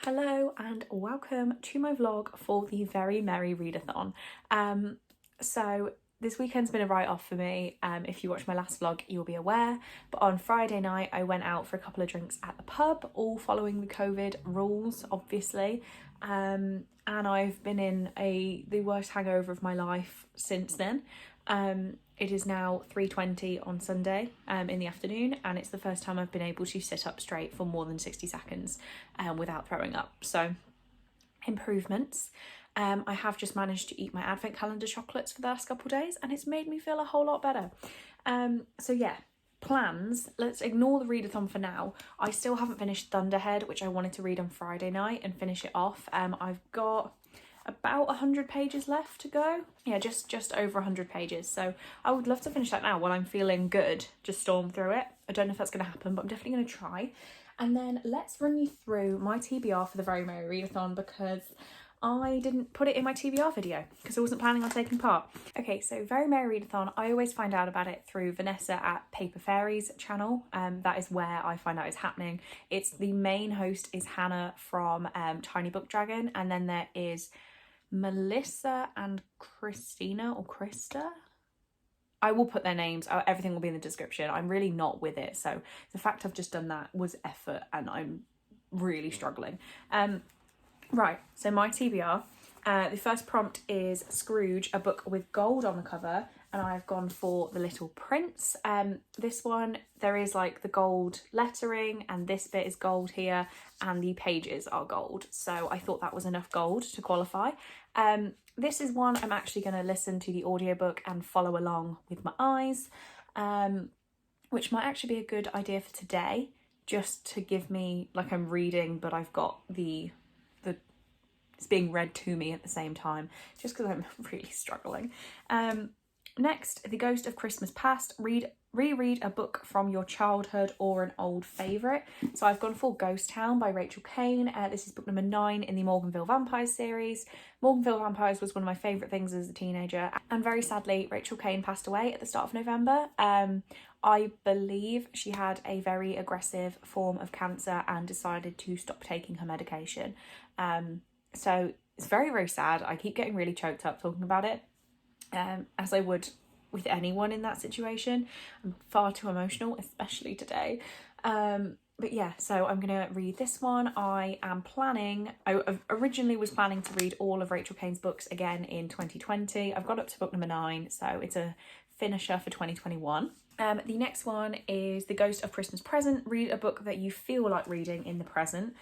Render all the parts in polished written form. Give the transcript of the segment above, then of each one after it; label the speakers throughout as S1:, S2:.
S1: Hello and welcome to my vlog for the Very Merry Readathon. So this weekend's been a write-off for me. If you watched my last vlog, you'll be aware. But on Friday night, I went out for a couple of drinks at the pub, all following the COVID rules, obviously. And I've been in the worst hangover of my life since then. It is now 3:20 on Sunday in the afternoon, and it's the first time I've been able to sit up straight for more than 60 seconds without throwing up. So improvements. I have just managed to eat my advent calendar chocolates for the last couple of days, and it's made me feel a whole lot better. So yeah, plans. Let's ignore the readathon for now. I still haven't finished Thunderhead, which I wanted to read on Friday night and finish it off. I've got about 100 pages left to go. Yeah, just over 100 pages. So I would love to finish that now while I'm feeling good, just storm through it. I don't know if that's going to happen, but I'm definitely going to try. And then let's run you through my TBR for the Very Merry Readathon, because I didn't put it in my TBR video because I wasn't planning on taking part. Okay, so Very Merry Readathon, I always find out about it through Vanessa at Paper Fairies channel. That is where I find out it's happening. It's the main host is Hannah from Tiny Book Dragon, and then there is Melissa and Christina or Krista. I will put their names, everything will be in the description. I'm really not with it, so the fact I've just done that was effort and I'm really struggling. Right, so my TBR, the first prompt is Scrooge, a book with gold on the cover, and I've gone for The Little Prince. This one, there is like the gold lettering, and this bit is gold here, and the pages are gold, so I thought that was enough gold to qualify. This is one I'm actually going to listen to the audiobook and follow along with my eyes, which might actually be a good idea for today, just to give me, like, I'm reading, but I've got it's being read to me at the same time, just because I'm really struggling. Next, The Ghost of Christmas Past. Reread a book from your childhood or an old favourite. So I've gone for Ghost Town by Rachel Kane. This is book number 9 in the Morganville Vampires series. Morganville Vampires was one of my favourite things as a teenager, and very sadly Rachel Kane passed away at the start of November. I believe she had a very aggressive form of cancer and decided to stop taking her medication. So it's very, very sad. I keep getting really choked up talking about it, as I would with anyone in that situation. I'm far too emotional, especially today. But yeah, so I'm going to read this one. I originally was planning to read all of Rachel Kane's books again in 2020. I've got up to book number 9, so it's a finisher for 2021. The next one is The Ghost of Christmas Present. Read a book that you feel like reading in the present.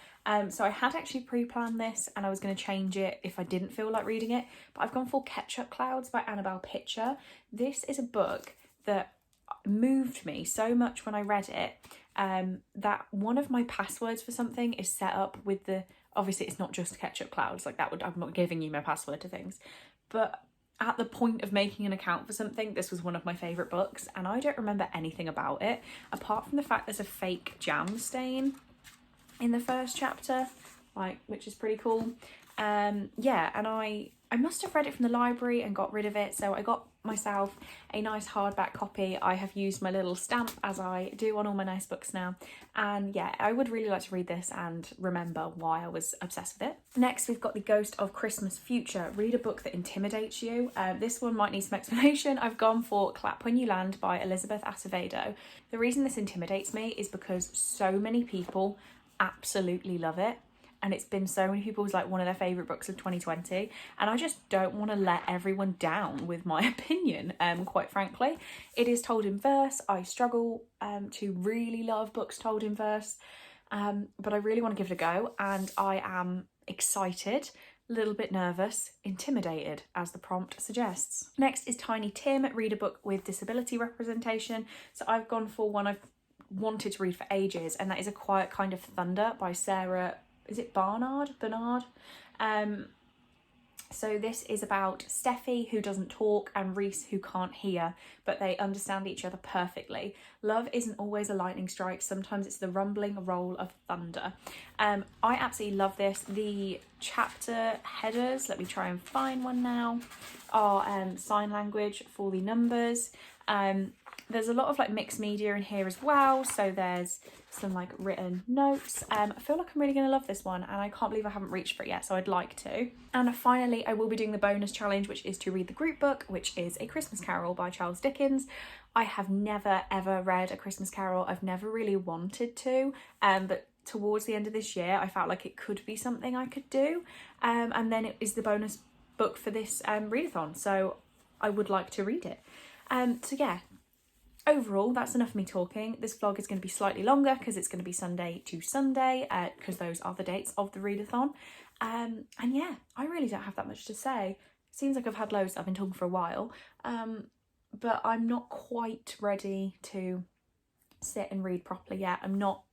S1: So I had actually pre-planned this, and I was going to change it if I didn't feel like reading it, but I've gone for Ketchup Clouds by Annabelle Pitcher. This is a book that moved me so much when I read it, that one of my passwords for something is set up with obviously it's not just Ketchup Clouds, like I'm not giving you my password to things, but at the point of making an account for something, this was one of my favourite books, and I don't remember anything about it, apart from the fact there's a fake jam stain in the first chapter, which is pretty cool. Yeah, and I must have read it from the library and got rid of it, so I got myself a nice hardback copy. I have used my little stamp, as I do on all my nice books now, and yeah, I would really like to read this and remember why I was obsessed with it. Next, we've got The Ghost of Christmas Future. Read a book that intimidates you. This one might need some explanation. I've gone for Clap When You Land by Elizabeth Acevedo. The reason this intimidates me is because so many people absolutely love it, and it's been so many people's like one of their favourite books of 2020, and I just don't want to let everyone down with my opinion, quite frankly. It is told in verse. I struggle to really love books told in verse, but I really want to give it a go, and I am excited, a little bit nervous, intimidated, as the prompt suggests. Next is Tiny Tim. Read a book with disability representation. So I've gone for one I've wanted to read for ages, and that is A Quiet Kind of Thunder by Sarah, is it Bernard? So this is about Steffi, who doesn't talk, and Reese, who can't hear, but they understand each other perfectly. Love isn't always a lightning strike. Sometimes it's the rumbling roll of thunder. I absolutely love this. The chapter headers, let me try and find one now, are sign language for the numbers. There's a lot of like mixed media in here as well, so there's some like written notes. I feel like I'm really going to love this one, and I can't believe I haven't reached for it yet, so I'd like to. And finally, I will be doing the bonus challenge, which is to read the group book, which is A Christmas Carol by Charles Dickens. I have never ever read A Christmas Carol. I've never really wanted to, but towards the end of this year I felt like it could be something I could do, and then it is the bonus book for this readathon, so I would like to read it. So yeah, overall that's enough of me talking. This vlog is going to be slightly longer because it's going to be Sunday to Sunday, because those are the dates of the readathon, and yeah, I really don't have that much to say. It seems like I've had loads. I've been talking for a while, but I'm not quite ready to sit and read properly yet. I'm not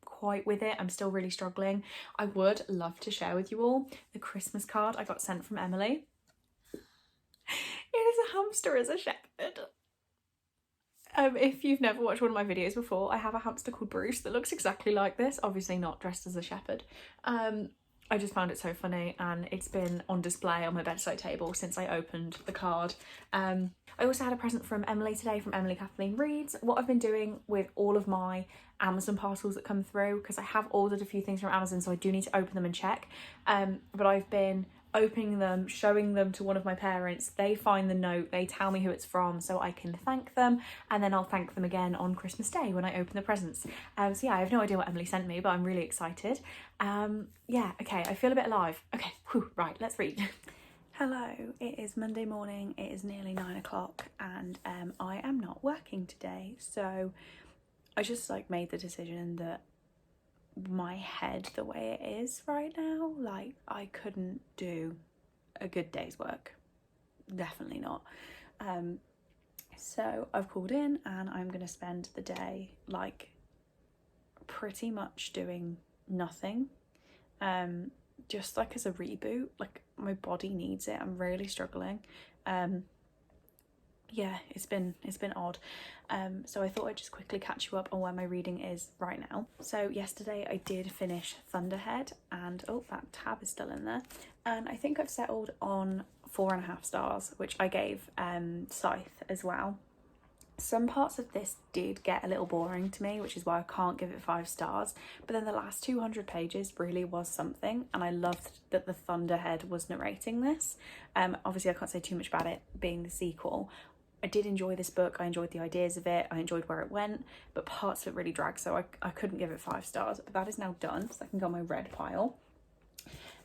S1: quite with it. I'm still really struggling. I would love to share with you all the Christmas card I got sent from Emily. It is a hamster as a shepherd. If you've never watched one of my videos before, I have a hamster called Bruce that looks exactly like this, obviously not dressed as a shepherd. I just found it so funny, and it's been on display on my bedside table since I opened the card. I also had a present from Emily today, from Emily Kathleen Reads. What I've been doing with all of my Amazon parcels that come through, because I have ordered a few things from Amazon, so I do need to open them and check, but I've been opening them, showing them to one of my parents. They find the note, they tell me who it's from, so I can thank them, and then I'll thank them again on Christmas Day when I open the presents. So yeah, I have no idea what Emily sent me, but I'm really excited. Yeah, okay, I feel a bit alive. Okay, whew, right, let's read. Hello, it is Monday morning, it is nearly 9 o'clock, and I am not working today, so I just like made the decision that my head the way it is right now, like I couldn't do a good day's work, definitely not. So I've called in and I'm gonna spend the day like pretty much doing nothing, just like as a reboot. Like my body needs it. I'm really struggling. Yeah, it's been odd. So I thought I'd just quickly catch you up on where my reading is right now. So yesterday I did finish Thunderhead, and oh, that tab is still in there, and I think I've settled on 4.5 stars, which I gave Scythe as well. Some parts of this did get a little boring to me, which is why I can't give it 5 stars, but then the last 200 pages really was something, and I loved that the Thunderhead was narrating this. Obviously I can't say too much about it being the sequel. I did enjoy this book, I enjoyed the ideas of it, I enjoyed where it went, but parts of it really dragged, so I couldn't give it 5 stars, but that is now done, so that can go on my red pile.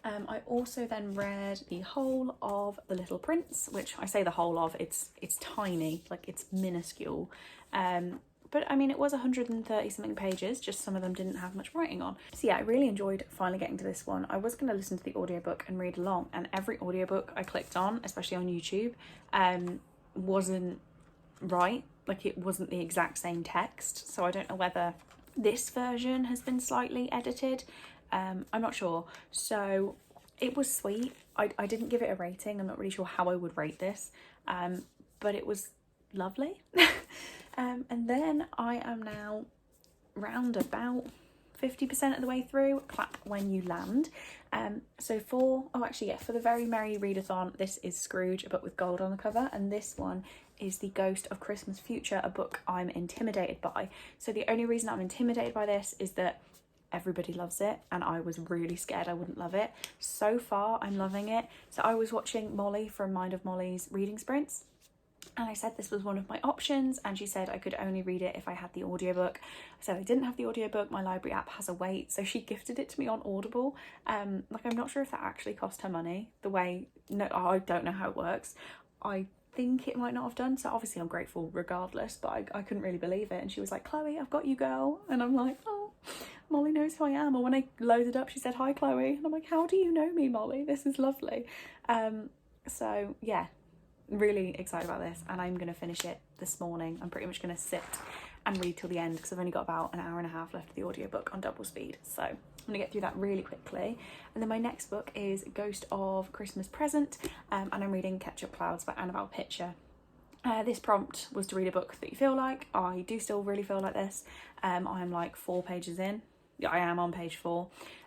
S1: I also then read the whole of The Little Prince, which I say the whole of, it's tiny, like it's minuscule, but I mean it was 130 something pages, just some of them didn't have much writing on. So yeah, I really enjoyed finally getting to this one. I was going to listen to the audiobook and read along, and every audiobook I clicked on, especially on YouTube, wasn't right, like it wasn't the exact same text, so I don't know whether this version has been slightly edited. I'm not sure. So it was sweet. I didn't give it a rating. I'm not really sure how I would rate this, but it was lovely. And then I am now round about 50% of the way through Clap When You Land. So for the Very Merry Readathon, this is Scrooge, a book with gold on the cover, and this one is The Ghost of Christmas Future, a book I'm intimidated by. So the only reason I'm intimidated by this is that everybody loves it, and I was really scared I wouldn't love it. So far, I'm loving it. So I was watching Molly from Mind of Molly's reading sprints, and I said this was one of my options, and she said I could only read it if I had the audiobook. I said I didn't have the audiobook, my library app has a wait, so she gifted it to me on Audible. Like I'm not sure if that actually cost her money, no, I don't know how it works. I think it might not have done, so obviously I'm grateful regardless, but I couldn't really believe it, and she was like, Chloe, I've got you, girl, and I'm like, oh, Molly knows who I am. Or when I loaded up, she said, hi, Chloe, and I'm like, how do you know me, Molly? This is lovely. So yeah, really excited about this, and I'm gonna finish it this morning. I'm pretty much gonna sit and read till the end because I've only got about an hour and a half left of the audiobook on double speed, so I'm gonna get through that really quickly. And then my next book is Ghost of Christmas Present, and I'm reading Ketchup Clouds by Annabelle Pitcher. This prompt was to read a book that you feel like. I do still really feel like this. I'm like 4 pages in. Yeah, I am on page 4.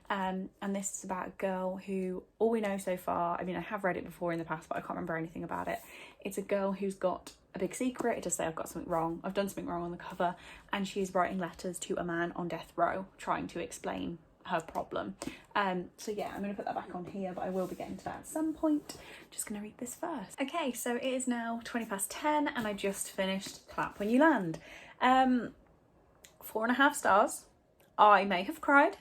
S1: And this is about a girl who, all we know so far, I mean, I have read it before in the past, but I can't remember anything about it. It's a girl who's got a big secret. It does say I've got something wrong. I've done something wrong on the cover. And she's writing letters to a man on death row, trying to explain her problem. So yeah, I'm going to put that back on here, but I will be getting to that at some point. Just going to read this first. Okay, so it is now 10:20 and I just finished Clap When You Land. 4.5 stars. I may have cried.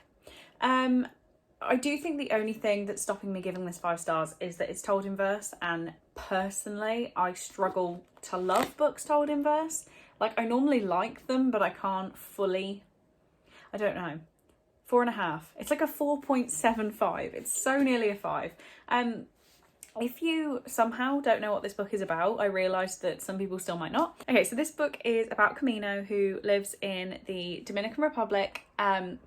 S1: I do think the only thing that's stopping me giving this 5 stars is that it's told in verse, and personally I struggle to love books told in verse. Like, I normally like them, but I can't fully, I don't know. 4.5. It's like a 4.75. It's so nearly a 5. If you somehow don't know what this book is about, I realised that some people still might not. Okay, so this book is about Camino, who lives in the Dominican Republic, and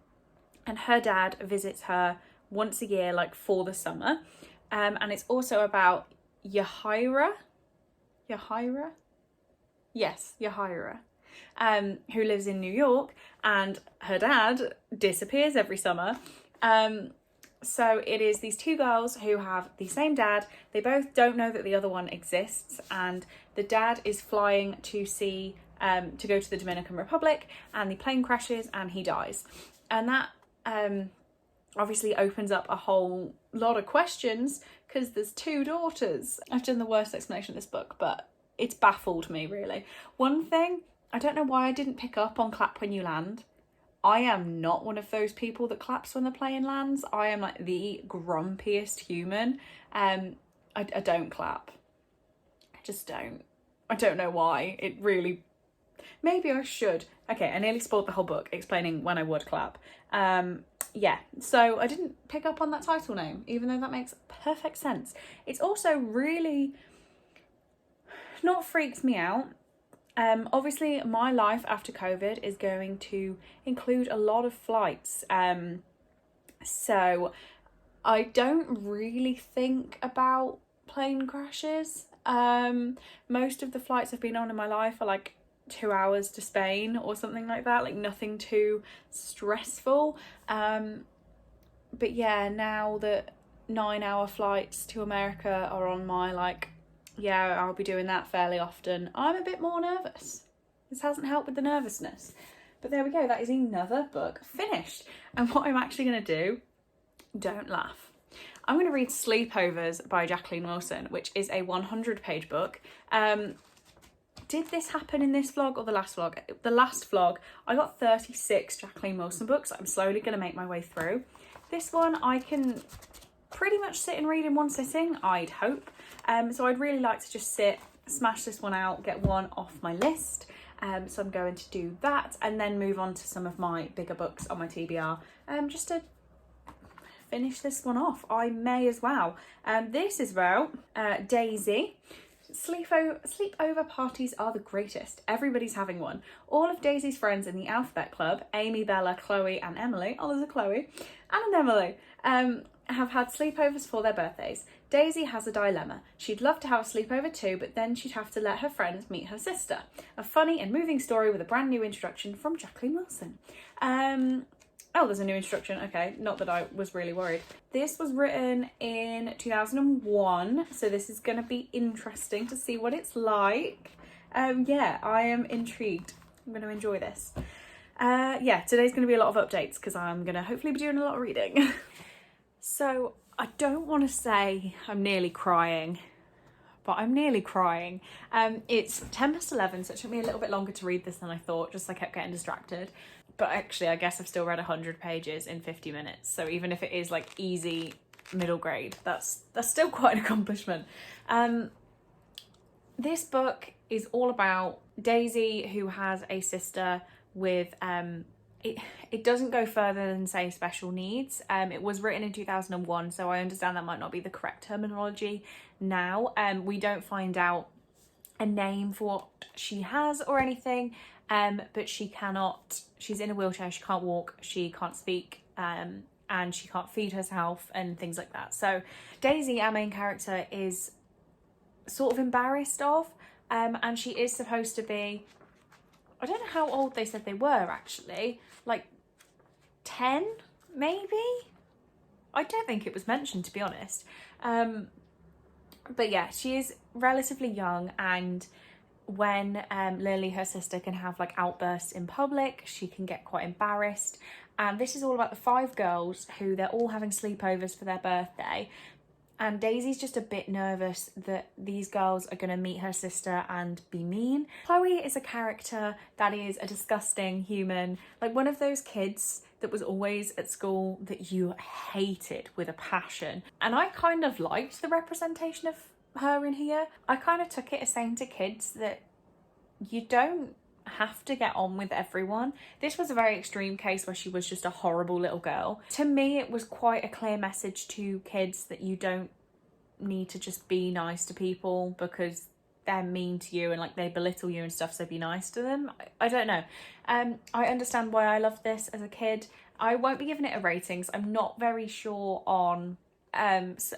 S1: her dad visits her once a year, like for the summer. And it's also about Yahaira? Yes, Yahaira. Who lives in New York, and her dad disappears every summer. So it is these two girls who have the same dad. They both don't know that the other one exists, and the dad is flying to see, to go to the Dominican Republic, and the plane crashes and he dies. And that obviously opens up a whole lot of questions, because there's 2 daughters. I've done the worst explanation of this book, but it's baffled me, really. One thing, I don't know why I didn't pick up on Clap When You Land. I am not one of those people that claps when the plane lands. I am like the grumpiest human. I don't clap. I just don't. I don't know why. It really... Maybe I should. Okay, I nearly spoiled the whole book explaining when I would clap. Yeah, so I didn't pick up on that title name, even though that makes perfect sense. It's also really not freaked me out. Obviously, my life after COVID is going to include a lot of flights. So I don't really think about plane crashes. Most of the flights I've been on in my life are like 2 hours to Spain or something like that, like nothing too stressful. But yeah, now that 9-hour flights to America are on my, like, yeah, I'll be doing that fairly often, I'm a bit more nervous. This hasn't helped with the nervousness. But there we go, that is another book finished. And what I'm actually going to do, don't laugh, I'm going to read Sleepovers by Jacqueline Wilson, which is a 100-page book. Did this happen in this vlog or the last vlog? The last vlog, I got 36 Jacqueline Wilson books. I'm slowly going to make my way through. This one I can pretty much sit and read in one sitting, I'd hope. So I'd really like to just sit, smash this one out, get one off my list. So I'm going to do that and then move on to some of my bigger books on my TBR, just to finish this one off. I may as well. This is about Daisy. Sleepover parties are the greatest. Everybody's having one. All of Daisy's friends in the Alphabet Club, Amy, Bella, Chloe and Emily, oh there's a Chloe, and an Emily, have had sleepovers for their birthdays. Daisy has a dilemma. She'd love to have a sleepover too, but then she'd have to let her friends meet her sister. A funny and moving story with a brand new introduction from Jacqueline Wilson. Oh, there's a new introduction. Okay, not that I was really worried. This was written in 2001, so this is going to be interesting to see what it's like. Yeah, I am intrigued. I'm going to enjoy this. Yeah, today's going to be a lot of updates because I'm going to hopefully be doing a lot of reading. So, I don't want to say I'm nearly crying, but I'm nearly crying. It's 11:10, so it took me a little bit longer to read this than I thought, just I kept getting distracted. But actually, I guess I've still read 100 pages in 50 minutes. So even if it is like easy middle grade, that's still quite an accomplishment. This book is all about Daisy, who has a sister with, it doesn't go further than say special needs. It was written in 2001, so I understand that might not be the correct terminology now. We don't find out a name for what she has or anything. But she's in a wheelchair, she can't walk, she can't speak, and she can't feed herself and things like that. So Daisy, our main character, is sort of embarrassed of, and she is supposed to be, I don't know how old they said they were actually, like 10 maybe? I don't think it was mentioned, to be honest. But yeah, she is relatively young, and when Lily, her sister, can have like outbursts in public, she can get quite embarrassed. And this is all about the 5 girls who they're all having sleepovers for their birthday. And Daisy's just a bit nervous that these girls are going to meet her sister and be mean. Chloe is a character that is a disgusting human, like one of those kids that was always at school that you hated with a passion. And I kind of liked the representation of her in here. I kind of took it as saying to kids that you don't have to get on with everyone. This was a very extreme case where she was just a horrible little girl. To me, it was quite a clear message to kids that you don't need to just be nice to people because they're mean to you and like they belittle you and stuff, so be nice to them. I don't know. I understand why I loved this as a kid. I won't be giving it a rating, so I'm not very sure on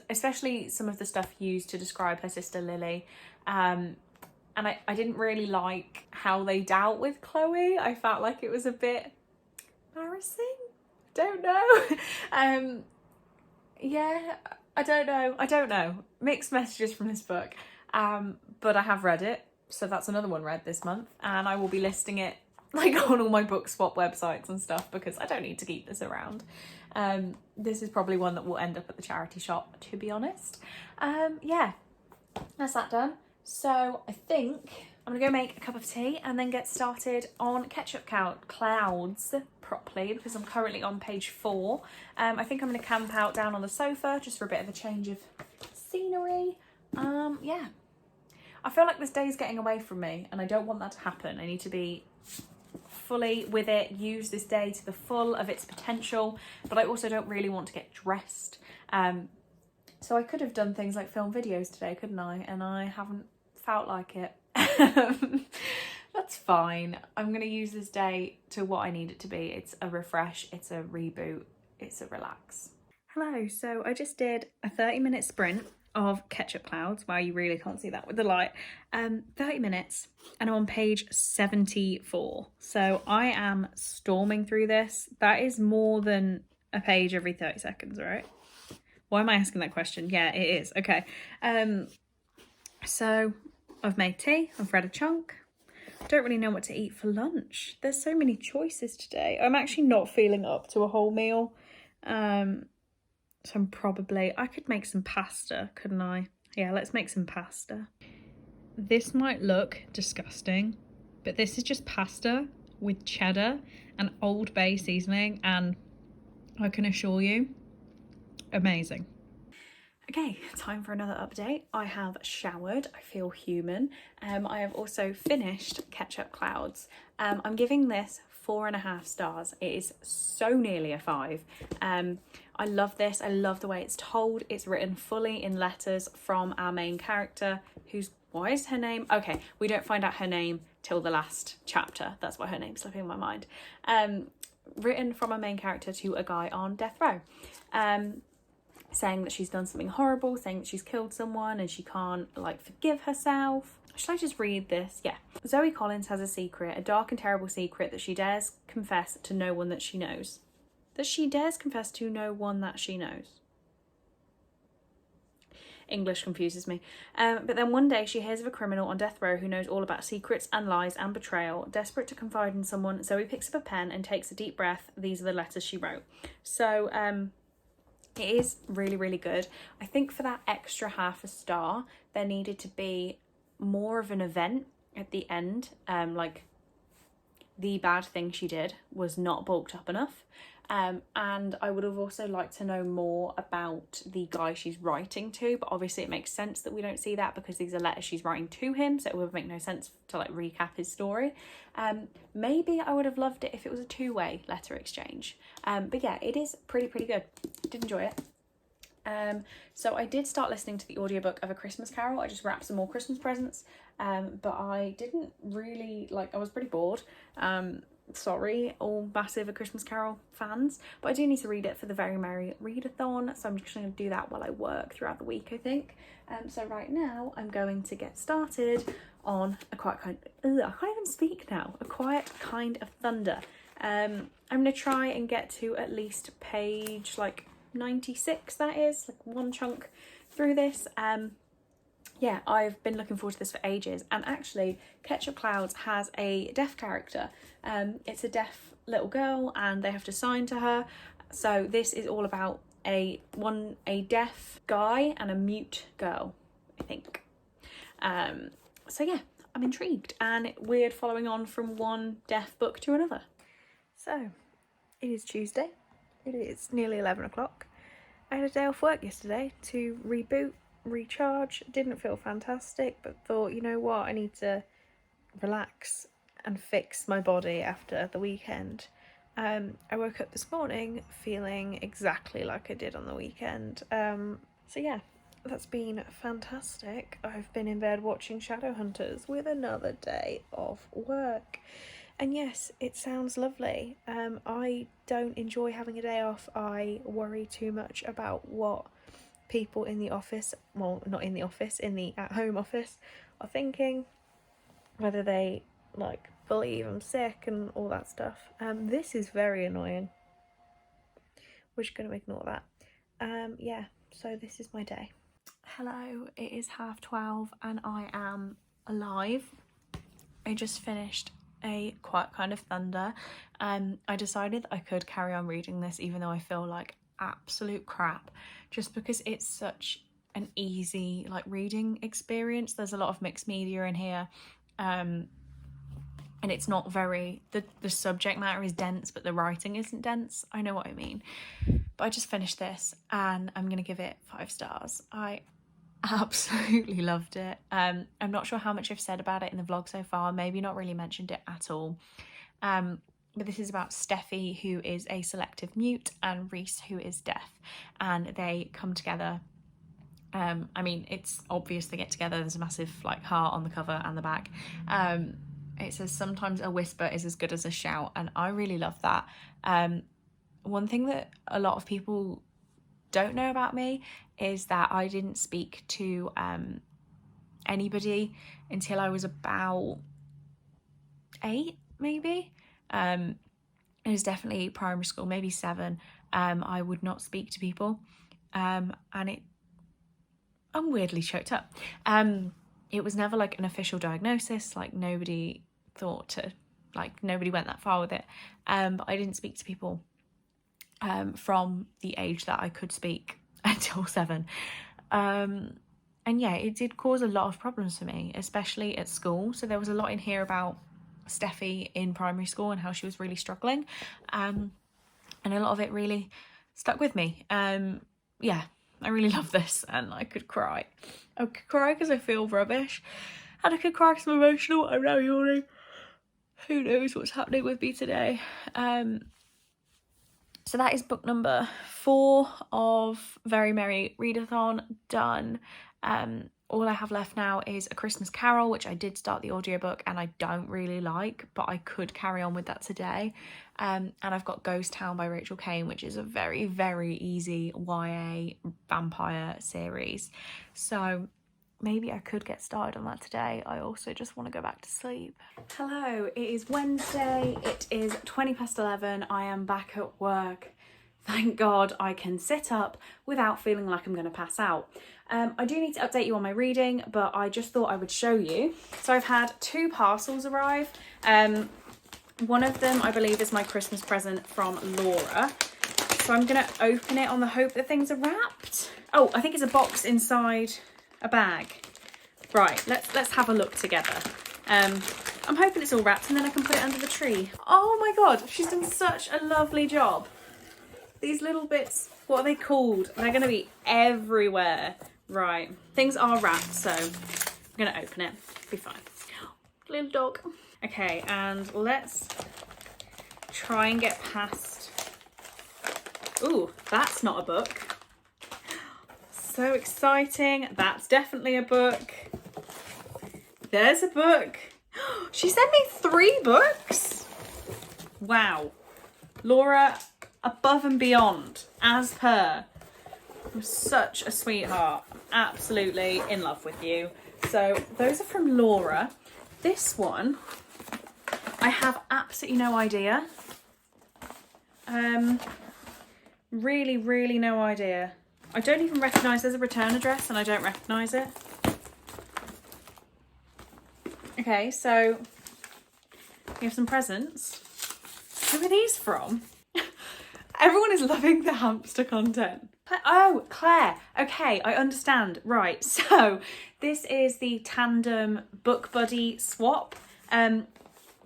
S1: especially some of the stuff used to describe her sister Lily. And I didn't really like how they dealt with Chloe. I felt like it was a bit embarrassing. Don't know. Yeah, I don't know. Mixed messages from this book. But I have read it, so that's another one read this month, and I will be listing it like on all my book swap websites and stuff because I don't need to keep this around. This is probably one that will end up at the charity shop, to be honest. Yeah, that's that done. So I think I'm gonna go make a cup of tea and then get started on Ketchup Clouds properly because I'm currently on page 4. I think I'm gonna camp out down on the sofa just for a bit of a change of scenery. Yeah, I feel like this day is getting away from me and I don't want that to happen. I need to be fully with it, use this day to the full of its potential, but I also don't really want to get dressed. So I could have done things like film videos today, couldn't I? And I haven't felt like it. That's fine. I'm going to use this day to what I need it to be. It's a refresh, it's a reboot, it's a relax. Hello, so I just did a 30-minute sprint of Ketchup Clouds. Wow, you really can't see that with the light. 30 minutes and I'm on page 74. So I am storming through this. That is more than a page every 30 seconds, right? Why am I asking that question? Yeah, it is. Okay. So I've made tea. I've read a chunk. Don't really know what to eat for lunch. There's so many choices today. I'm actually not feeling up to a whole meal. So I could make some pasta, couldn't I? Yeah, let's make some pasta. This might look disgusting, but this is just pasta with cheddar and Old Bay seasoning, and I can assure you, amazing. Okay, time for another update. I have showered, I feel human. I have also finished Ketchup Clouds. I'm giving this 4.5 stars. It is so nearly a 5. I love this. I love the way it's told. It's written fully in letters from our main character, why is her name? Okay, we don't find out her name till the last chapter. That's why her name's slipping my mind. Written from our main character to a guy on death row. Saying that she's done something horrible, saying that she's killed someone and she can't like forgive herself. Should I just read this? Yeah. Zoe Collins has a secret, a dark and terrible secret that she dares confess to no one that she knows. That she dares confess to no one that she knows. English confuses me. But then one day she hears of a criminal on death row who knows all about secrets and lies and betrayal. Desperate to confide in someone, Zoe picks up a pen and takes a deep breath. These are the letters she wrote. So, it is really, really good. I think for that extra 1/2 star, there needed to be more of an event at the end. Like the bad thing she did was not bulked up enough. And I would have also liked to know more about the guy she's writing to, but obviously it makes sense that we don't see that because these are letters she's writing to him, so it would make no sense to like recap his story. Maybe I would have loved it if it was a 2-way letter exchange. But yeah, it is pretty good. Did enjoy it. So I did start listening to the audiobook of A Christmas Carol. I just wrapped some more Christmas presents, but I didn't really I was pretty bored. Sorry, all massive A Christmas Carol fans, but I do need to read it for the Very Merry Readathon, so I'm just going to do that while I work throughout the week, I think. So right now I'm going to get started on I can't even speak now. A Quiet Kind of Thunder. I'm going to try and get to at least page 96, that is, like one chunk through this. Yeah, I've been looking forward to this for ages. And actually, Ketchup Clouds has a deaf character. It's a deaf little girl and they have to sign to her. So this is all about a deaf guy and a mute girl, I think. So yeah, I'm intrigued and weird following on from one deaf book to another. So, it is Tuesday. It is nearly 11 o'clock. I had a day off work yesterday to reboot, recharge. Didn't feel fantastic, but thought, you know what, I need to relax and fix my body after the weekend. I woke up this morning feeling exactly like I did on the weekend. So yeah, that's been fantastic. I've been in bed watching Shadowhunters with another day of work. And yes, it sounds lovely. I don't enjoy having a day off. I worry too much about what people in the office, well, not in the office, in the at-home office, are thinking. Whether they, like, believe I'm sick and all that stuff. This is very annoying. We're just going to ignore that. Yeah, so this is my day. Hello, it is 12:30 and I am alive. I just finished a Quiet Kind of Thunder. I decided I could carry on reading this even though I feel like absolute crap, just because it's such an easy like reading experience. There's a lot of mixed media in here, and it's not very, the subject matter is dense but the writing isn't dense. I know what I mean. But I just finished this and I'm gonna give it 5 stars. I absolutely loved it. I'm not sure how much I've said about it in the vlog so far, maybe not really mentioned it at all. But this is about Steffi, who is a selective mute, and Reese, who is deaf, and they come together. I mean, it's obvious they get together. There's a massive like heart on the cover and the back. It says sometimes a whisper is as good as a shout, and I really love that. One thing that a lot of people don't know about me is that I didn't speak to anybody until I was about 8, maybe. It was definitely primary school, maybe 7. I would not speak to people, and I'm weirdly choked up. It was never like an official diagnosis, like nobody thought to, like nobody went that far with it. But I didn't speak to people from the age that I could speak until 7. And yeah, it did cause a lot of problems for me, especially at school. So there was a lot in here about Steffi in primary school and how she was really struggling, and a lot of it really stuck with me. Yeah, I really love this, and I could cry. I could cry because I feel rubbish, and I could cry because I'm emotional. I'm now yawning. Who knows what's happening with me today. So that is book number 4 of Very Merry Readathon done. All I have left now is A Christmas Carol, which I did start the audiobook and I don't really like, but I could carry on with that today. And I've got Ghost Town by Rachel Kane, which is a very, very easy YA vampire series. So maybe I could get started on that today. I also just want to go back to sleep. Hello, it is Wednesday. It is 11:20. I am back at work. Thank God I can sit up without feeling like I'm going to pass out. I do need to update you on my reading, but I just thought I would show you. So I've had 2 parcels arrive. One of them, I believe, is my Christmas present from Laura. So I'm going to open it on the hope that things are wrapped. Oh, I think it's a box inside a bag. Right, let's have a look together. I'm hoping it's all wrapped and then I can put it under the tree. Oh my God, she's done such a lovely job. These little bits, what are they called? They're going to be everywhere. Right, things are wrapped, so I'm going to open it. Be fine. Little dog. Okay, and let's try and get past... Ooh, that's not a book. So exciting. That's definitely a book. There's a book. She sent me 3 books. Wow. Laura, above and beyond, as per. I'm such a sweetheart. Absolutely in love with you. So those are from Laura. This one, I have absolutely no idea. Really, really no idea. I don't even recognise there's a return address and I don't recognise it. Okay, so we have some presents. Who are these from? Everyone is loving the hamster content. Oh, Claire. Okay, I understand. Right, so this is the tandem book buddy swap.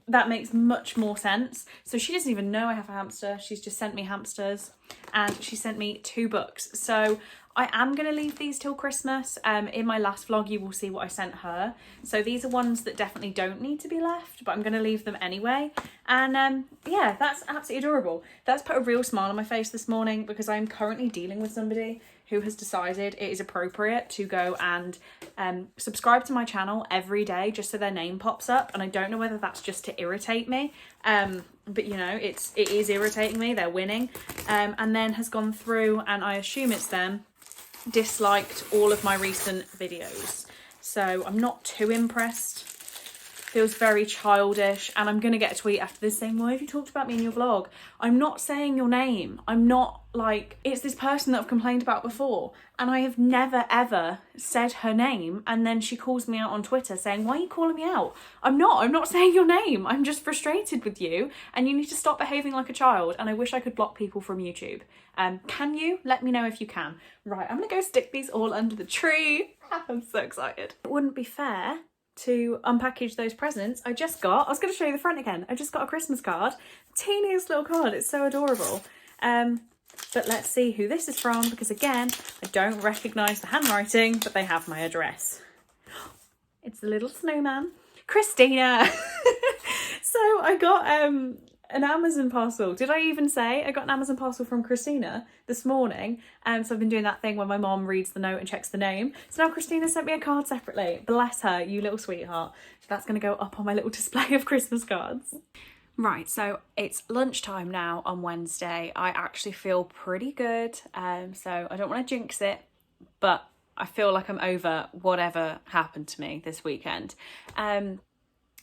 S1: That makes much more sense. So she doesn't even know I have a hamster. She's just sent me hamsters and she sent me 2 books. So I am going to leave these till Christmas. In my last vlog, you will see what I sent her. So these are ones that definitely don't need to be left, but I'm going to leave them anyway. And yeah, that's absolutely adorable. That's put a real smile on my face this morning because I'm currently dealing with somebody who has decided it is appropriate to go and subscribe to my channel every day just so their name pops up. And I don't know whether that's just to irritate me, but you know, it is irritating me. They're winning. And then has gone through, and I assume it's them, disliked all of my recent videos. So I'm not too impressed. Feels very childish, and I'm gonna get a tweet after this saying, why have you talked about me in your vlog? I'm not saying your name. I'm not like, it's this person that I've complained about before, and I have never ever said her name, and then she calls me out on Twitter saying, why are you calling me out? I'm not saying your name. I'm just frustrated with you, and you need to stop behaving like a child, and I wish I could block people from YouTube. Can you? Let me know if you can. Right, I'm gonna go stick these all under the tree. I'm so excited. It wouldn't be fair to unpackage those presents I just got. I was going to show you the front again. I just got a Christmas card. Teeniest little card. It's so adorable. But let's see who this is from, because again, I don't recognise the handwriting, but they have my address. It's the little snowman. Christina! So I got an Amazon parcel. Did I even say I got an Amazon parcel from Christina this morning? So I've been doing that thing when my mom reads the note and checks the name. So now Christina sent me a card separately. Bless her, you little sweetheart. So that's going to go up on my little display of Christmas cards. Right, so it's lunchtime now on Wednesday. I actually feel pretty good. So I don't want to jinx it, but I feel like I'm over whatever happened to me this weekend.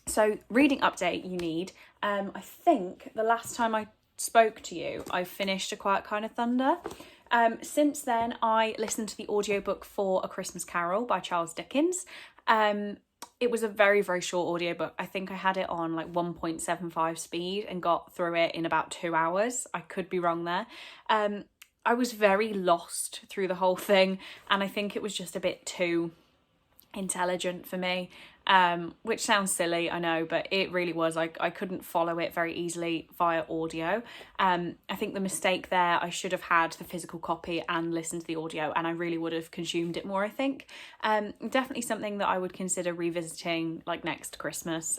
S1: So reading update you need. I think the last time I spoke to you, I finished A Quiet Kind of Thunder. Since then, I listened to the audiobook for A Christmas Carol by Charles Dickens. It was a very, very short audiobook. I think I had it on like 1.75 speed and got through it in about 2 hours. I could be wrong there. I was very lost through the whole thing, and I think it was just a bit too intelligent for me, which sounds silly, I know, but it really was. I couldn't follow it very easily via audio. I think the mistake there, I should have had the physical copy and listened to the audio, and I really would have consumed it more, I think. Definitely something that I would consider revisiting like next Christmas,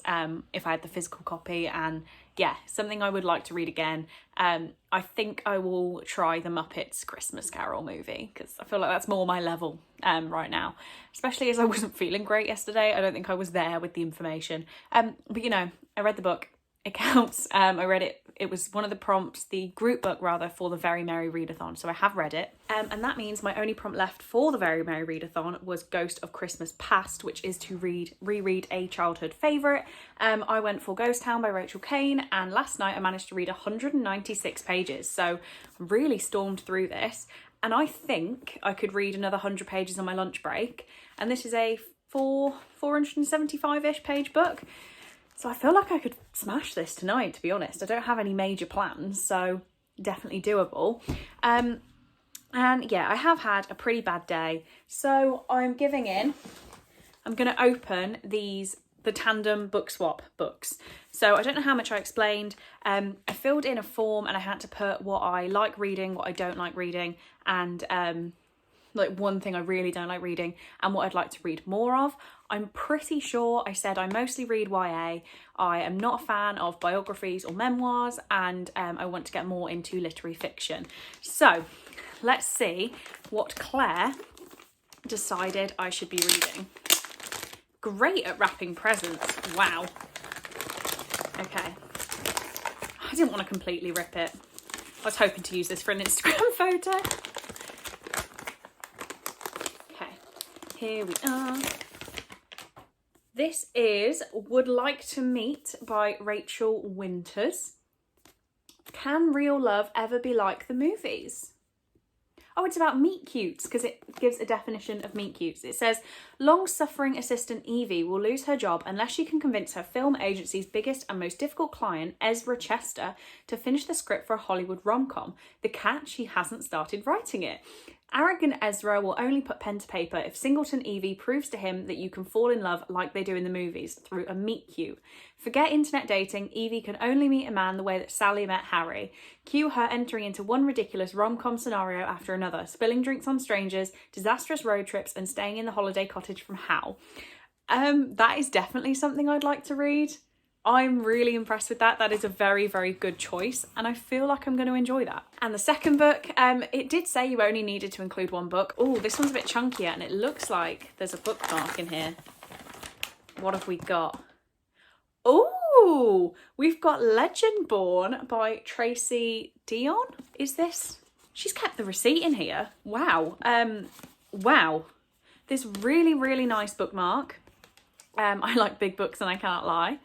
S1: if I had the physical copy, and yeah, something I would like to read again. I think I will try the Muppets Christmas Carol movie, because I feel like that's more my level right now, especially as I wasn't feeling great yesterday. I don't think I was there with the information, but you know, I read the book, it counts. I read it, it was one of the prompts, the group book rather, for the Very Merry Readathon, so I have read it, and that means my only prompt left for the Very Merry Readathon was Ghost of Christmas Past, which is to reread a childhood favourite. I went for Ghost Town by Rachel Kane, and last night I managed to read 196 pages, so I really stormed through this, and I think I could read another 100 pages on my lunch break, and this is a 475-ish page book. So I feel like I could smash this tonight, to be honest. I don't have any major plans, so definitely doable. And yeah, I have had a pretty bad day, so I'm giving in. I'm going to open the tandem book swap books. So I don't know how much I explained. I filled in a form and I had to put what I like reading, what I don't like reading, and like one thing I really don't like reading and what I'd like to read more of. I'm pretty sure I said I mostly read YA. I am not a fan of biographies or memoirs, and I want to get more into literary fiction. So let's see what Claire decided I should be reading. Great at wrapping presents. Wow. Okay. I didn't want to completely rip it. I was hoping to use this for an Instagram photo. Okay, here we are. This is Would Like to Meet by Rachel Winters. Can real love ever be like the movies? Oh, it's about meet cutes, because it gives a definition of meet cutes. It says, long-suffering assistant Evie will lose her job unless she can convince her film agency's biggest and most difficult client, Ezra Chester, to finish the script for a Hollywood rom-com. The catch, he hasn't started writing it. Arrogant Ezra will only put pen to paper if Singleton Evie proves to him that you can fall in love like they do in the movies, through a meet cute. Forget internet dating, Evie can only meet a man the way that Sally met Harry. Cue her entering into one ridiculous rom-com scenario after another, spilling drinks on strangers, disastrous road trips, and staying in the holiday cottage from Hal. That is definitely something I'd like to read. I'm really impressed with that. That is a very, very good choice, and I feel like I'm going to enjoy that. And the second book, it did say you only needed to include one book. Oh, this one's a bit chunkier, and it looks like there's a bookmark in here. What have we got? Oh, we've got Legend Born by Tracy Dion. Is this? She's kept the receipt in here. Wow. Wow. This really, really nice bookmark. I like big books and I can't lie.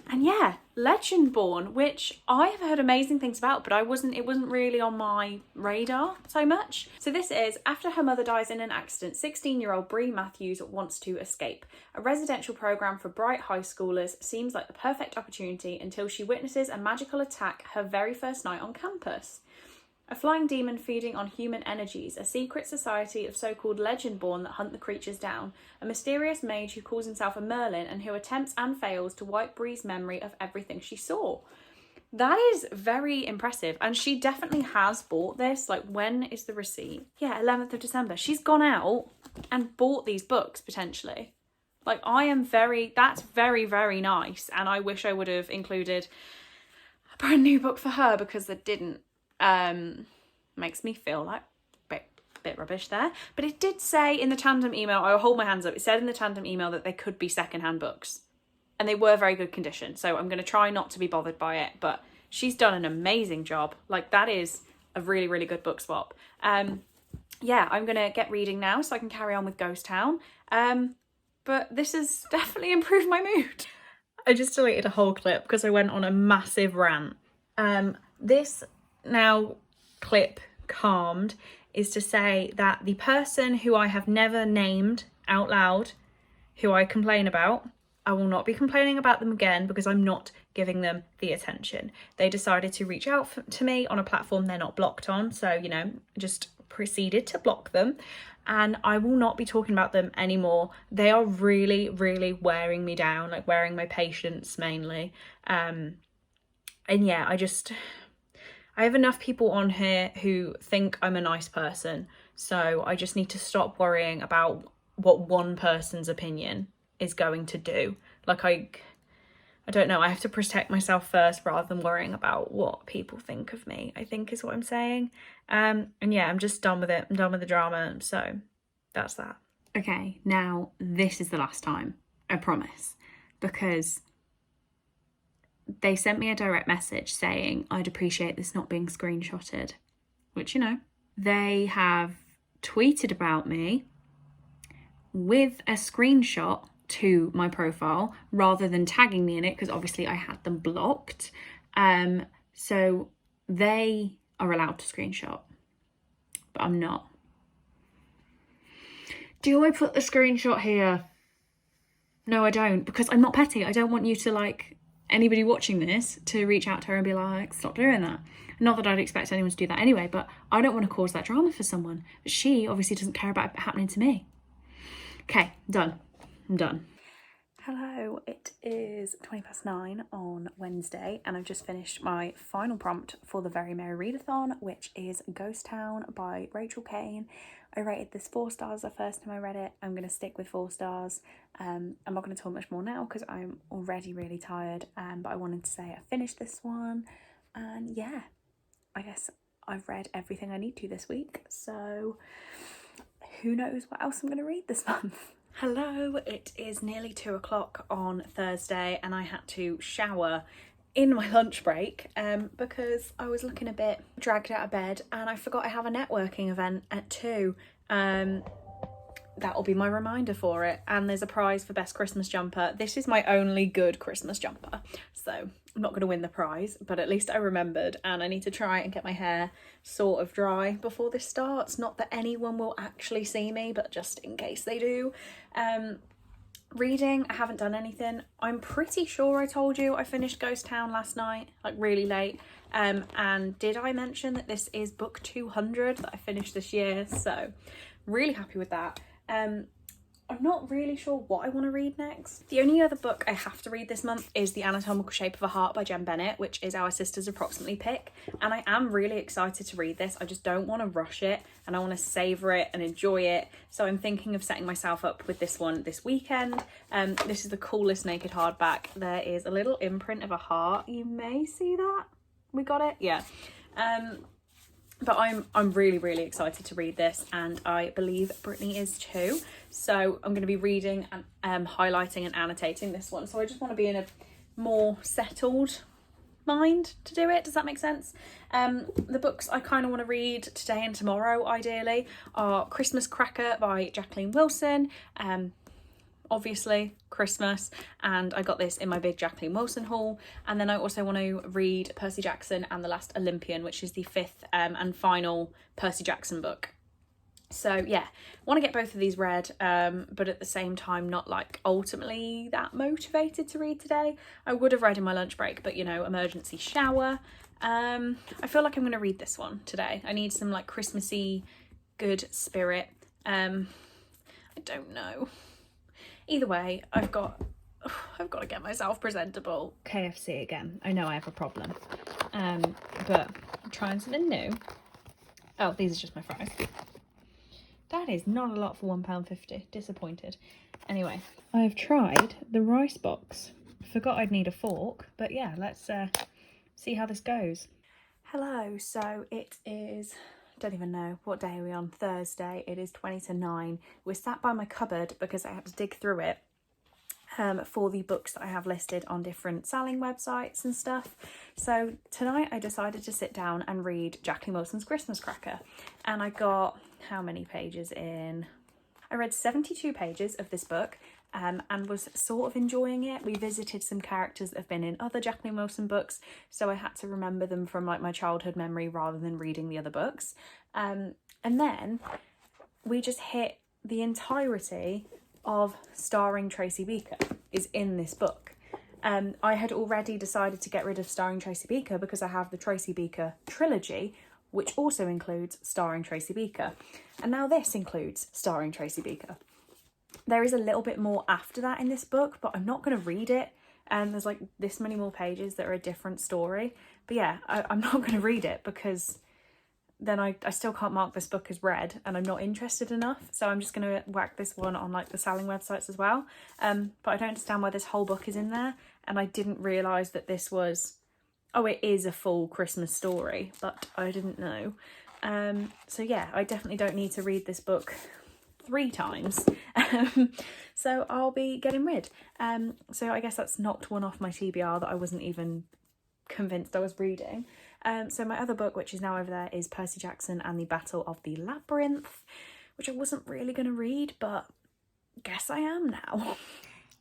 S1: And yeah, Legendborn, which I have heard amazing things about, but it wasn't really on my radar so much. So this is, after her mother dies in an accident, 16-year-old Bree Matthews wants to escape. A residential program for bright high schoolers seems like the perfect opportunity until she witnesses a magical attack her very first night on campus. A flying demon feeding on human energies, a secret society of so-called Legendborn that hunt the creatures down, a mysterious mage who calls himself a Merlin and who attempts and fails to wipe Bree's memory of everything she saw. That is very impressive, and she definitely has bought this. Like, when is the receipt? Yeah, 11th of December. She's gone out and bought these books, potentially. Like, that's very, very nice, and I wish I would have included a brand new book for her, because it didn't. Makes me feel like a bit rubbish there. But it did say in the tandem email, I'll hold my hands up, it said in the tandem email that they could be secondhand books. And they were very good condition. So I'm going to try not to be bothered by it. But she's done an amazing job. Like, that is a really, really good book swap. Yeah, I'm going to get reading now so I can carry on with Ghost Town. But this has definitely improved my mood. I just deleted a whole clip because I went on a massive rant. This now clip calmed is to say that the person who I have never named out loud, who I complain about, I will not be complaining about them again because I'm not giving them the attention. They decided to reach out to me on a platform they're not blocked on, so, you know, just proceeded to block them, and I will not be talking about them anymore. They are really, really wearing me down, like wearing my patience mainly. And yeah, I have enough people on here who think I'm a nice person, so I just need to stop worrying about what one person's opinion is going to do. Like, I don't know, I have to protect myself first rather than worrying about what people think of me, I think is what I'm saying. And yeah, I'm just done with it. I'm done with the drama, so that's that. Okay, now this is the last time, I promise, because they sent me a direct message saying I'd appreciate this not being screenshotted, which, you know, they have tweeted about me with a screenshot to my profile rather than tagging me in it, because obviously I had them blocked. So they are allowed to screenshot, but I'm not. Do I put the screenshot here? No, I don't, because I'm not petty. I don't want you to, like, anybody watching this to reach out to her and be like, stop doing that. Not that I'd expect anyone to do that anyway, but I don't want to cause that drama for someone. But she obviously doesn't care about it happening to me. Okay, done. I'm done. Hello, it is 9:20 on Wednesday, and I've just finished my final prompt for the Very Merry Readathon, which is Ghost Town by Rachel Kane. I rated this 4 stars the first time I read it. I'm going to stick with 4 stars. I'm not going to talk much more now because I'm already really tired, but I wanted to say I finished this one, and yeah, I guess I've read everything I need to this week, so who knows what else I'm going to read this month. Hello, it is nearly 2 o'clock on Thursday, and I had to shower in my lunch break because I was looking a bit dragged out of bed, and I forgot I have a networking event at 2. That'll be my reminder for it, and there's a prize for best Christmas jumper. This is my only good Christmas jumper, so I'm not going to win the prize, but at least I remembered, and I need to try and get my hair sort of dry before this starts. Not that anyone will actually see me, but just in case they do. Reading, I haven't done anything. I'm pretty sure I told you I finished Ghost Town last night, like really late. And did I mention that this is book 200 that I finished this year? So really happy with that. I'm not really sure what I want to read next. The only other book I have to read this month is The Anatomical Shape of a Heart by Jen Bennett, which is our sister's approximately pick. And I am really excited to read this. I just don't want to rush it, and I want to savour it and enjoy it. So I'm thinking of setting myself up with this one this weekend. This is the coolest naked hardback. There is a little imprint of a heart. You may see that. We got it? Yeah. But I'm really, really excited to read this, and I believe Brittany is too. So I'm going to be reading and highlighting and annotating this one. So I just want to be in a more settled mind to do it. Does that make sense? The books I kind of want to read today and tomorrow, ideally, are Christmas Cracker by Jacqueline Wilson. Obviously Christmas, and I got this in my big Jacqueline Wilson haul. And then I also want to read Percy Jackson and the Last Olympian, which is the fifth and final Percy Jackson book. So yeah, want to get both of these read, but at the same time not like ultimately that motivated to read today. I would have read in my lunch break, but you know, emergency shower. I feel like I'm going to read this one today. I need some like Christmassy good spirit. I don't know. Either way, I've got to get myself presentable. KFC again. I know I have a problem. But I'm trying something new. Oh, these are just my fries. That is not a lot for £1.50. Disappointed. Anyway, I've tried the rice box. Forgot I'd need a fork, but yeah, let's see how this goes. Hello, so it is, don't even know, what day are we on? Thursday. It is 20 to 9. We're sat by my cupboard because I had to dig through it for the books that I have listed on different selling websites and stuff. So tonight I decided to sit down and read Jacqueline Wilson's Christmas Cracker, and I got how many pages in? I read 72 pages of this book and was sort of enjoying it. We visited some characters that have been in other Jacqueline Wilson books, so I had to remember them from like my childhood memory rather than reading the other books. And then we just hit the entirety of starring Tracy Beaker is in this book. I had already decided to get rid of starring Tracy Beaker because I have the Tracy Beaker trilogy, which also includes starring Tracy Beaker. And now this includes starring Tracy Beaker. There is a little bit more after that in this book, but I'm not going to read it. And there's like this many more pages that are a different story. But yeah, I'm not going to read it because then I still can't mark this book as read and I'm not interested enough. So I'm just going to whack this one on like the selling websites as well. But I don't understand why this whole book is in there. And I didn't realise that this was... Oh, it is a full Christmas story, but I didn't know. So yeah, I definitely don't need to read this book 3 times. So I'll be getting rid. So I guess that's knocked one off my TBR that I wasn't even convinced I was reading. So my other book, which is now over there, is Percy Jackson and the Battle of the Labyrinth, which I wasn't really going to read, but guess I am now.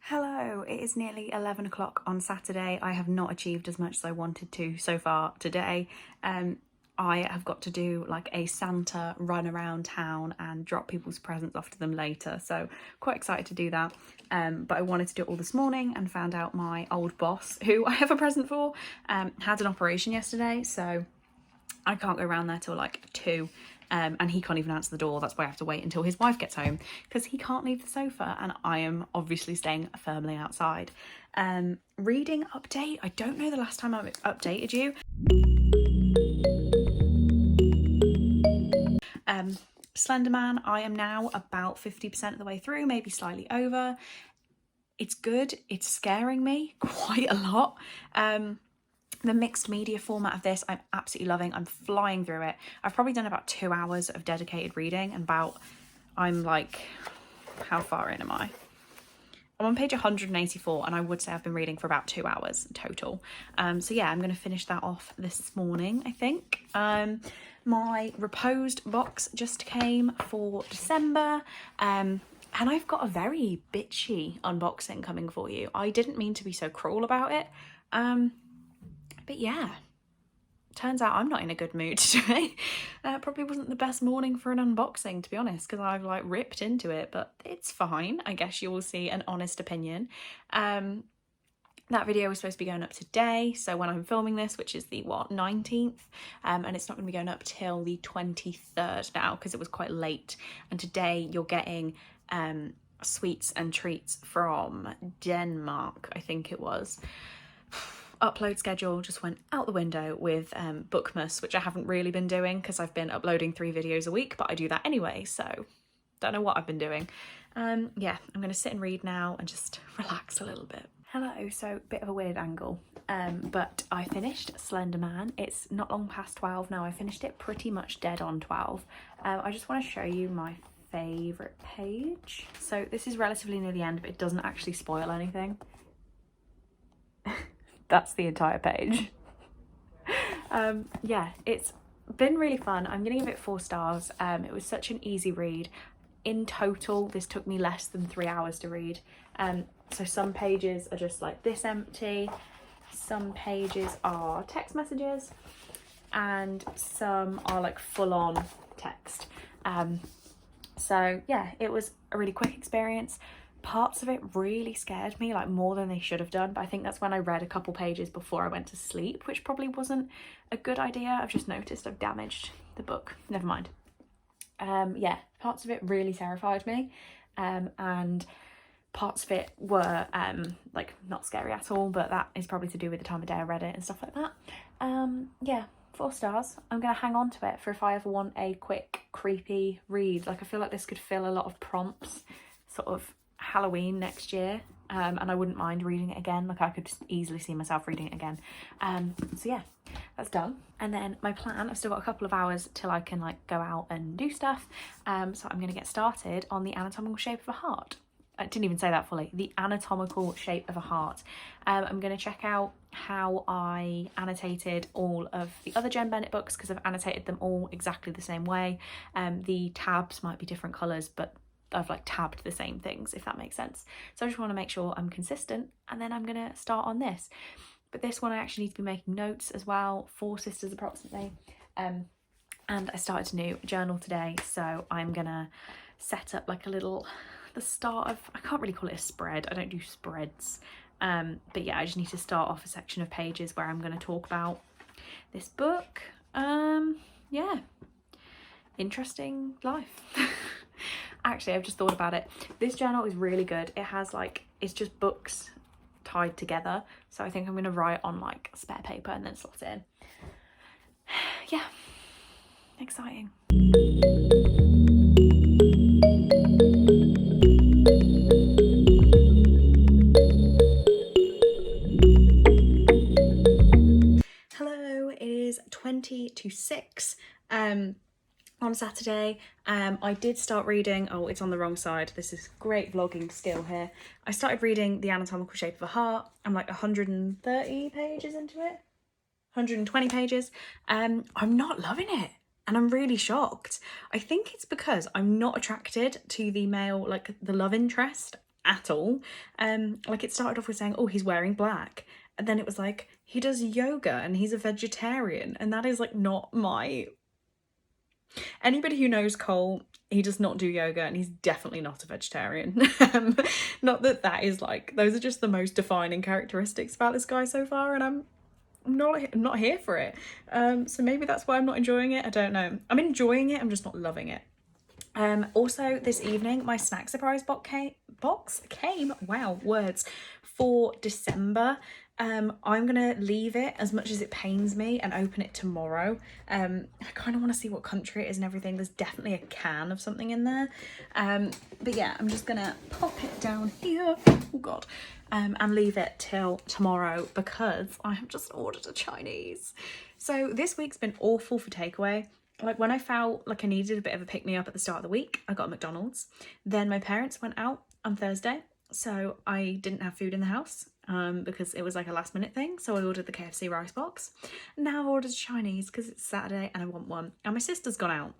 S1: Hello, it is nearly 11 o'clock on Saturday. I have not achieved as much as I wanted to so far today. I have got to do like a Santa run around town and drop people's presents off to them later. So quite excited to do that. But I wanted to do it all this morning and found out my old boss, who I have a present for, had an operation yesterday. So I can't go around there till like 2. And he can't even answer the door. That's why I have to wait until his wife gets home because he can't leave the sofa and I am obviously staying firmly outside. Reading update. I don't know the last time I updated you. Slender Man, I am now about 50% of the way through, maybe slightly over. It's good. It's scaring me quite a lot. The mixed media format of this, I'm absolutely loving. I'm flying through it. I've probably done about 2 hours of dedicated reading and I'm like, how far in am I? I'm on page 184 and I would say I've been reading for about 2 hours total. So yeah, I'm going to finish that off this morning, I think. My Reposed box just came for December. And I've got a very bitchy unboxing coming for you. I didn't mean to be so cruel about it. But yeah, turns out I'm not in a good mood today. Probably wasn't the best morning for an unboxing, to be honest, because I've like ripped into it, but it's fine. I guess you will see an honest opinion. That video was supposed to be going up today, so when I'm filming this, which is the 19th, and it's not going to be going up till the 23rd now because it was quite late. And today you're getting sweets and treats from Denmark, I think it was. Upload schedule just went out the window with Bookmas, which I haven't really been doing because I've been uploading 3 videos a week, but I do that anyway, so don't know what I've been doing. Yeah, I'm going to sit and read now and just relax a little bit. Hello, so bit of a weird angle, but I finished Slender Man. It's not long past 12 now. I finished it pretty much dead on 12. I just want to show you my favourite page. So this is relatively near the end, but it doesn't actually spoil anything. That's the entire page. Yeah, it's been really fun. I'm gonna give it 4 stars. It was such an easy read. In total, this took me less than 3 hours to read. So some pages are just like this empty, some pages are text messages, and some are like full-on text. So yeah, it was a really quick experience. Parts of it really scared me, like more than they should have done, but I think that's when I read a couple pages before I went to sleep, which probably wasn't a good idea. I've just noticed I've damaged the book. Never mind. Yeah, parts of it really terrified me, and parts of it were like not scary at all, but that is probably to do with the time of day I read it and stuff like that. Yeah, 4 stars. I'm gonna hang on to it for if I ever want a quick creepy read. Like I feel like this could fill a lot of prompts, sort of Halloween next year, and I wouldn't mind reading it again. Like I could just easily see myself reading it again. So yeah, that's done. And then my plan, I've still got a couple of hours till I can like go out and do stuff, so I'm gonna get started on the Anatomical Shape of a Heart. I didn't even say that fully. The Anatomical Shape of a Heart. I'm going to check out how I annotated all of the other Jen Bennett books, because I've annotated them all exactly the same way. The tabs might be different colours, but I've like tabbed the same things, if that makes sense. So I just want to make sure I'm consistent, and then I'm going to start on this. But this one I actually need to be making notes as well, 4 sisters approximately. And I started a new journal today, so I'm going to set up like a little... the start of, I can't really call it a spread, I don't do spreads, but yeah, I just need to start off a section of pages where I'm going to talk about this book. Yeah, interesting life. Actually, I've just thought about it, this journal is really good. It has like, it's just books tied together, so I think I'm going to write on like spare paper and then slot it in. Yeah, exciting. Hello, it is 20 to 6 on Saturday. I did start reading, oh, it's on the wrong side. This is great vlogging skill here. I started reading The Anatomical Shape of a Heart. I'm like 130 pages into it, 120 pages. I'm not loving it, and I'm really shocked. I think it's because I'm not attracted to the male, like the love interest at all. Like it started off with saying, oh, he's wearing black, and then it was like, he does yoga and he's a vegetarian, and that is like not my... Anybody who knows Cole, he does not do yoga and he's definitely not a vegetarian. Not that that is like, those are just the most defining characteristics about this guy so far, and I'm not here for it. So maybe that's why I'm not enjoying it. I don't know. I'm enjoying it, I'm just not loving it. Also this evening my snack surprise box came, wow, words, for December. I'm gonna leave it, as much as it pains me, and open it tomorrow. I kind of want to see what country it is and everything. There's definitely a can of something in there, but yeah, I'm just gonna pop it down here, oh god, and leave it till tomorrow because I have just ordered a Chinese. So this week's been awful for takeaway. Like when I felt like I needed a bit of a pick-me-up at the start of the week, I got a McDonald's. Then my parents went out on Thursday, so I didn't have food in the house because it was like a last minute thing. So I ordered the KFC rice box. Now I've ordered Chinese because it's Saturday and I want one. And my sister's gone out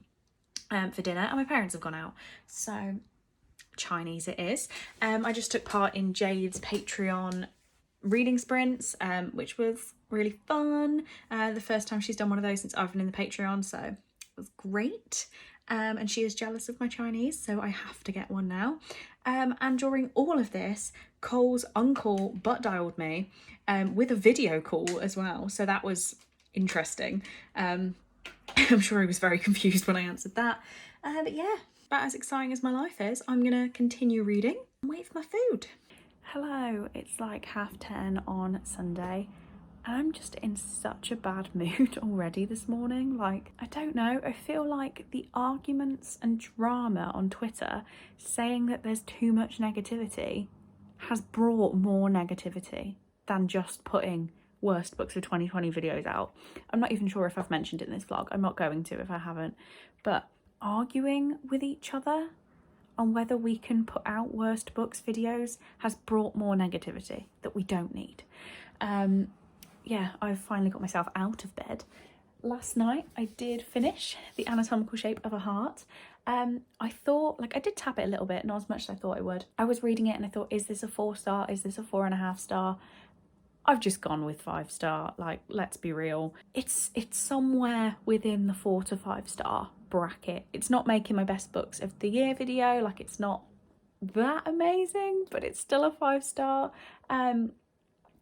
S1: for dinner, and my parents have gone out. So Chinese it is. I just took part in Jade's Patreon reading sprints, which was really fun. The first time she's done one of those since I've been in the Patreon, so it was great. And she is jealous of my Chinese, so I have to get one now. And during all of this, Cole's uncle butt dialed me with a video call as well, so that was interesting. I'm sure he was very confused when I answered that. But yeah, about as exciting as my life is, I'm gonna continue reading and wait for my food. Hello, it's like 10:30 on Sunday. I'm just in such a bad mood already this morning. Like, I don't know, I feel like the arguments and drama on Twitter saying that there's too much negativity has brought more negativity than just putting worst books of 2020 videos out. I'm not even sure if I've mentioned it in this vlog. I'm not going to if I haven't. But arguing with each other on whether we can put out worst books videos has brought more negativity that we don't need. Yeah, I've finally got myself out of bed. Last night I did finish The Anatomical Shape of a Heart. I thought, like, I did tap it a little bit, not as much as I thought I would. I was reading it and I thought, is this a 4-star? Is this a 4.5 star? I've just gone with 5-star. Like, let's be real. It's somewhere within the 4 to 5 star bracket. It's not making my best books of the year video. Like, it's not that amazing, but it's still a 5-star.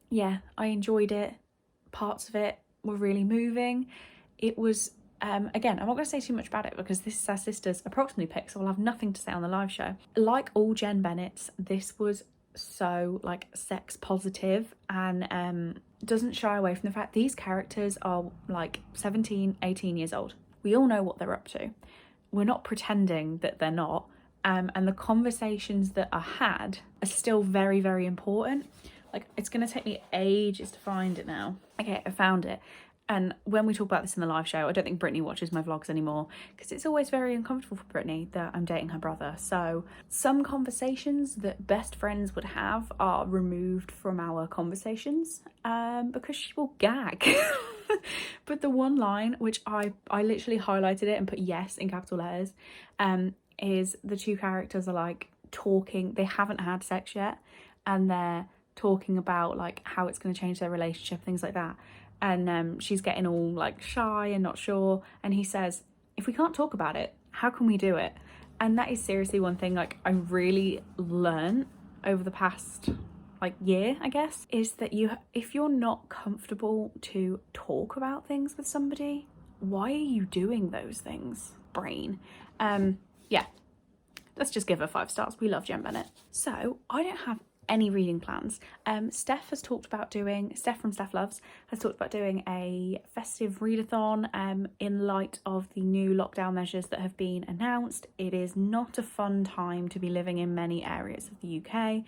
S1: Yeah, I enjoyed it. Parts of it were really moving. It was, again, I'm not going to say too much about it because this is our sister's approximately pick, so I'll have nothing to say on the live show. Like all Jen Bennett's, this was so, like, sex positive and doesn't shy away from the fact these characters are like 17, 18 years old. We all know what they're up to. We're not pretending that they're not. And the conversations that are had are still very, very important. Like, it's going to take me ages to find it now. Okay, I found it. And when we talk about this in the live show, I don't think Brittany watches my vlogs anymore because it's always very uncomfortable for Brittany that I'm dating her brother. So some conversations that best friends would have are removed from our conversations because she will gag. But the one line, which I literally highlighted it and put yes in capital letters, is the two characters are like talking. They haven't had sex yet and they're talking about like how it's going to change their relationship, things like that. And she's getting all like shy and not sure, and he says, if we can't talk about it, how can we do it? And that is seriously one thing like I really learned over the past like year, I guess, is that if you're not comfortable to talk about things with somebody, why are you doing those things, brain? Yeah, let's just give her 5 stars. We love Jen Bennett. So I don't have any reading plans. Steph from Steph Loves has talked about doing a festive readathon in light of the new lockdown measures that have been announced. It is not a fun time to be living in many areas of the UK.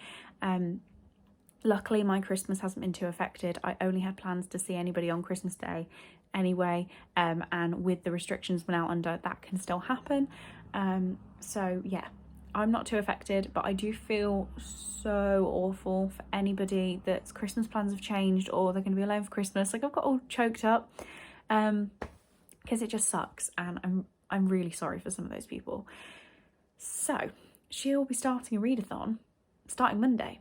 S1: Luckily my Christmas hasn't been too affected. I only had plans to see anybody on Christmas Day anyway, and with the restrictions we're now under, that can still happen. So yeah, I'm not too affected, but I do feel so awful for anybody that's Christmas plans have changed or they're going to be alone for Christmas. Like, I've got all choked up because it just sucks, and I'm really sorry for some of those people. So she'll be starting a readathon starting Monday,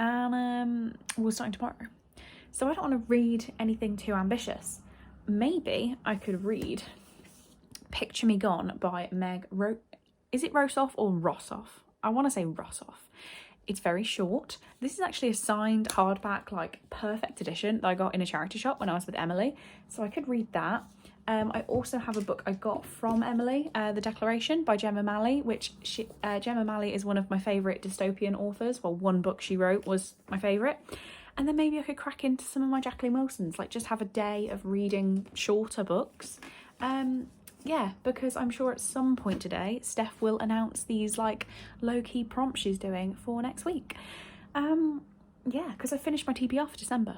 S1: and we're starting tomorrow. So I don't want to read anything too ambitious. Maybe I could read Picture Me Gone by Meg Is it Rossoff or Rossoff? I want to say Rossoff. It's very short. This is actually a signed hardback, like perfect edition that I got in a charity shop when I was with Emily. So I could read that. I also have a book I got from Emily, The Declaration by Gemma Malley, which Gemma Malley is one of my favourite dystopian authors. Well, one book she wrote was my favourite. And then maybe I could crack into some of my Jacqueline Wilsons, like just have a day of reading shorter books. Yeah, because I'm sure at some point today, Steph will announce these like low-key prompts she's doing for next week. Yeah, because I finished my TBR for December.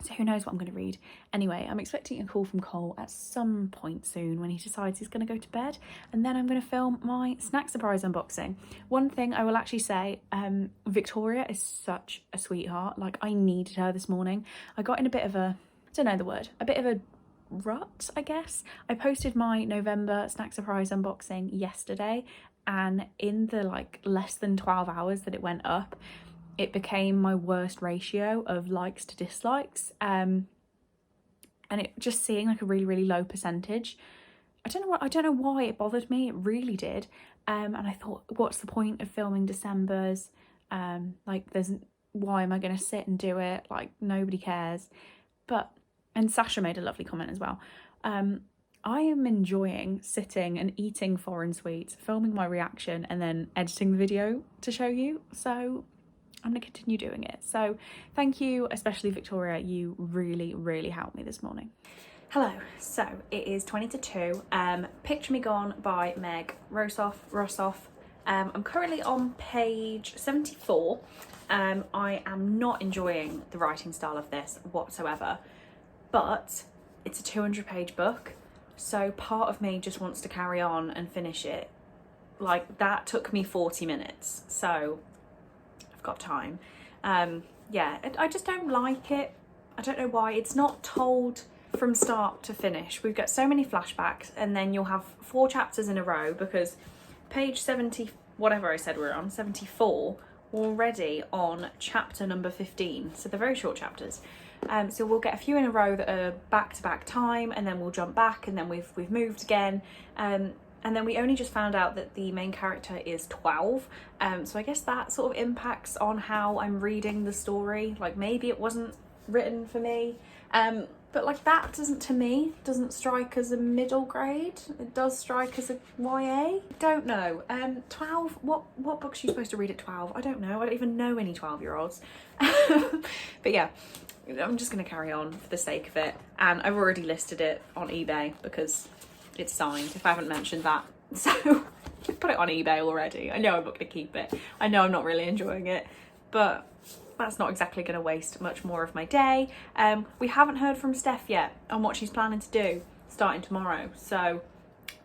S1: So who knows what I'm going to read. Anyway, I'm expecting a call from Cole at some point soon when he decides he's going to go to bed. And then I'm going to film my snack surprise unboxing. One thing I will actually say, Victoria is such a sweetheart. Like, I needed her this morning. I got in a bit of a, I don't know the word, a bit of a rut, I guess. I posted my November snack surprise unboxing yesterday, and in the like less than 12 hours that it went up, it became my worst ratio of likes to dislikes. And it just seeing like a really, really low percentage. I don't know why it bothered me. It really did. And I thought, what's the point of filming December's? Like, why am I going to sit and do it? Like, nobody cares. And Sasha made a lovely comment as well. I am enjoying sitting and eating foreign sweets, filming my reaction, and then editing the video to show you. So I'm going to continue doing it. So thank you, especially Victoria. You really, really helped me this morning. Hello, so it is 20 to 2. Picture Me Gone by Meg Rossoff. I'm currently on page 74. I am not enjoying the writing style of this whatsoever, but it's a 200-page book, so part of me just wants to carry on and finish it. Like, that took me 40 minutes, so I've got time. Yeah, I just don't like it. I don't know why. It's not told from start to finish. We've got so many flashbacks, and then you'll have 4 chapters in a row, because page 70, whatever I said we're on, 74, we're already on chapter number 15, so they're very short chapters. So we'll get a few in a row that are back-to-back time, and then we'll jump back, and then we've moved again, and then we only just found out that the main character is 12, so I guess that sort of impacts on how I'm reading the story. Like, maybe it wasn't written for me, but like, that doesn't strike as a middle grade. It does strike as a YA. Don't know. 12, what books are you supposed to read at 12? I don't know. I don't even know any 12-year-olds. But yeah, I'm just going to carry on for the sake of it. And I've already listed it on eBay because it's signed, if I haven't mentioned that. So put it on eBay already. I know I'm not going to keep it. I know I'm not really enjoying it, but that's not exactly going to waste much more of my day. We haven't heard from Steph yet on what she's planning to do starting tomorrow, so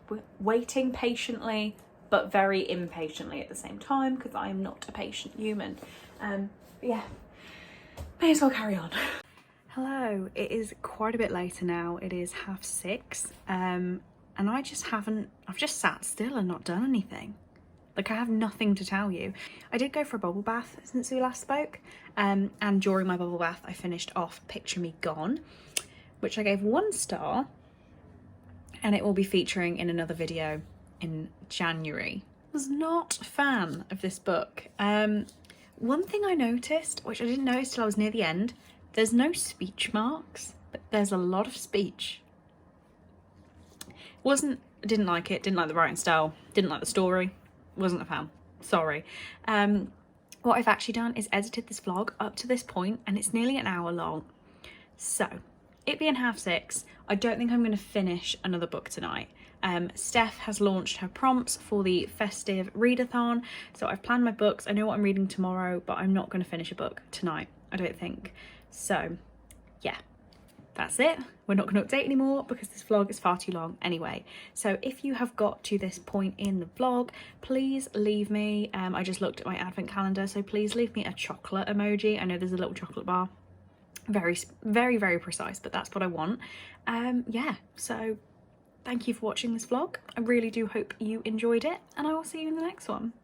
S1: we're waiting patiently but very impatiently at the same time, because I am not a patient human. But yeah, may as well carry on. Hello, it is quite a bit later now. It is 6:30, and I've just sat still and not done anything. Like, I have nothing to tell you. I did go for a bubble bath since we last spoke, and during my bubble bath I finished off Picture Me Gone, which I gave 1 star, and it will be featuring in another video in January. I was not a fan of this book. One thing I noticed, which I didn't notice till I was near the end, there's no speech marks, but there's a lot of speech. Didn't like it, didn't like the writing style, didn't like the story. Wasn't a fan, sorry. What I've actually done is edited this vlog up to this point, and it's nearly an hour long. So, it being 6:30, I don't think I'm going to finish another book tonight. Steph has launched her prompts for the festive readathon, so I've planned my books. I know what I'm reading tomorrow, but I'm not going to finish a book tonight, I don't think. So, yeah. That's it. We're not going to update anymore because this vlog is far too long anyway. So if you have got to this point in the vlog, please leave me, I just looked at my advent calendar, so please leave me a chocolate emoji. I know there's a little chocolate bar. Very, very, very precise, but that's what I want. Yeah, so thank you for watching this vlog. I really do hope you enjoyed it, and I will see you in the next one.